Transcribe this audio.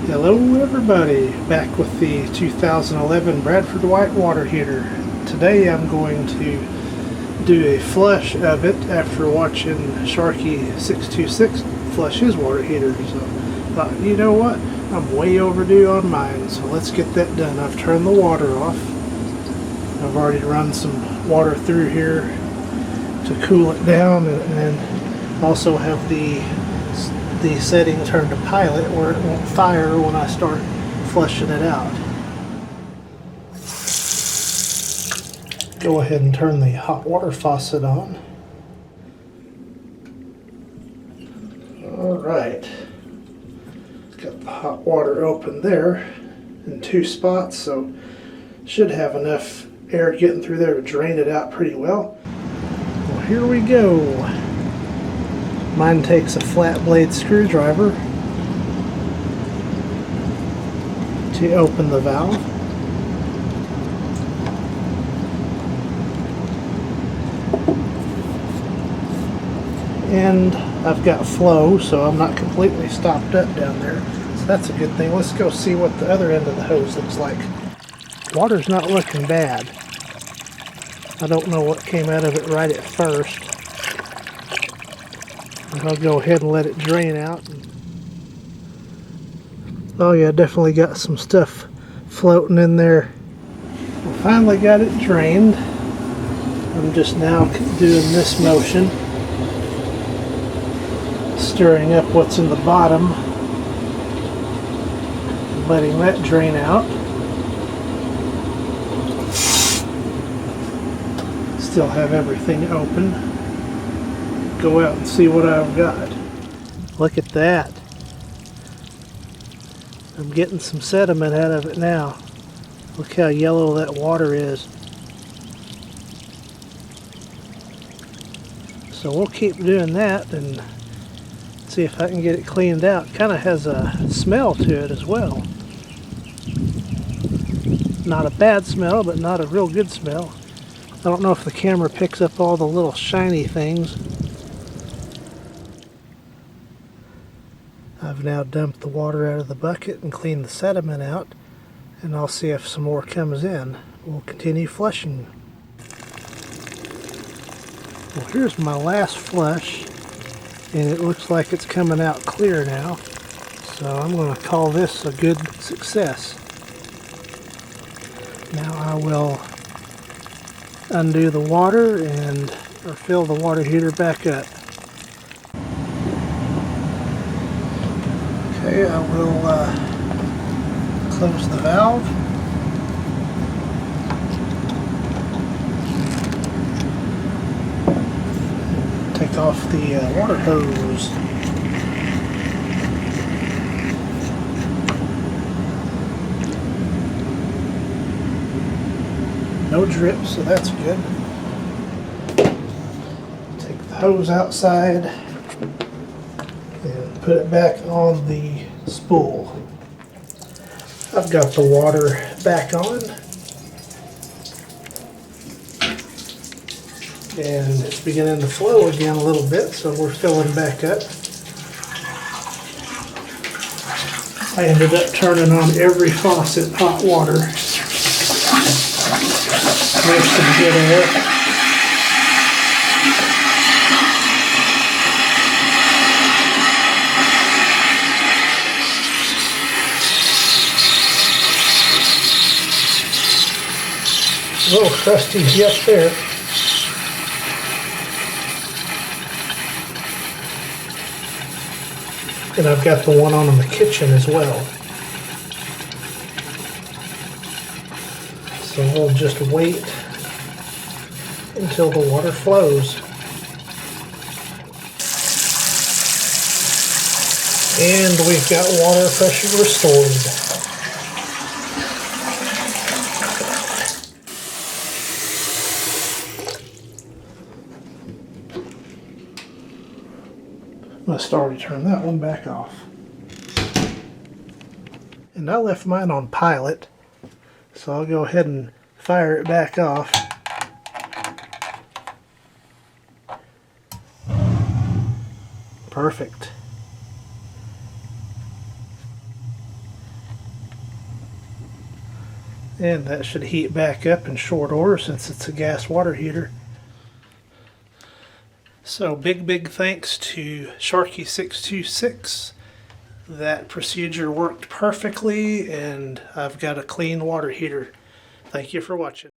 Hello everybody, back with the 2011 Bradford White water heater. Today I'm going to do a flush of it after watching sharkie626's flush his water heater. So thought, you know what, I'm way overdue on mine, so let's get that done. I've turned the water off. I've already run some water through here to cool it down, and also have the setting turned to pilot where it won't fire when I start flushing it out. Go ahead and turn the hot water faucet on. Alright, got the hot water open there in two spots, so should have enough air getting through there to drain it out pretty well. Well, here we go. Mine takes a flat blade screwdriver to open the valve. And I've got flow, so I'm not completely stopped up down there. So that's a good thing. Let's go see what the other end of the hose looks like. Water's not looking bad. I don't know what came out of it right at first. I'll go ahead and let it drain out. Oh yeah, definitely got some stuff floating in there. I finally got it drained. I'm just now doing this motion, stirring up what's in the bottom, letting that drain out. Still have everything open. Go out and see what I've got. Look at that. I'm getting some sediment out of it now. Look how yellow that water is. So we'll keep doing that and see if I can get it cleaned out. Kind of has a smell to it as well. Not a bad smell, but not a real good smell. I don't know if the camera picks up all the little shiny things. I've now dumped the water out of the bucket and cleaned the sediment out, and I'll see if some more comes in. We'll continue flushing. Well, here's my last flush, and it looks like it's coming out clear now, so I'm going to call this a good success. Now I will undo the water or fill the water heater back up. Okay, I will close the valve. Take off the water hose. No drip, so that's good. Take the hose outside and put it back on the spool. I've got the water back on, and it's beginning to flow again a little bit, so we're filling back up. I ended up turning on every faucet hot water. There's some good air. A little crusty up there. And I've got the one on in the kitchen as well. So we'll just wait until the water flows. And we've got water pressure restored. Must already turn that one back off. And I left mine on pilot, so I'll go ahead and fire it back off. Perfect. And that should heat back up in short order since it's a gas water heater. So big thanks to sharkie626. That procedure worked perfectly and I've got a clean water heater. Thank you for watching.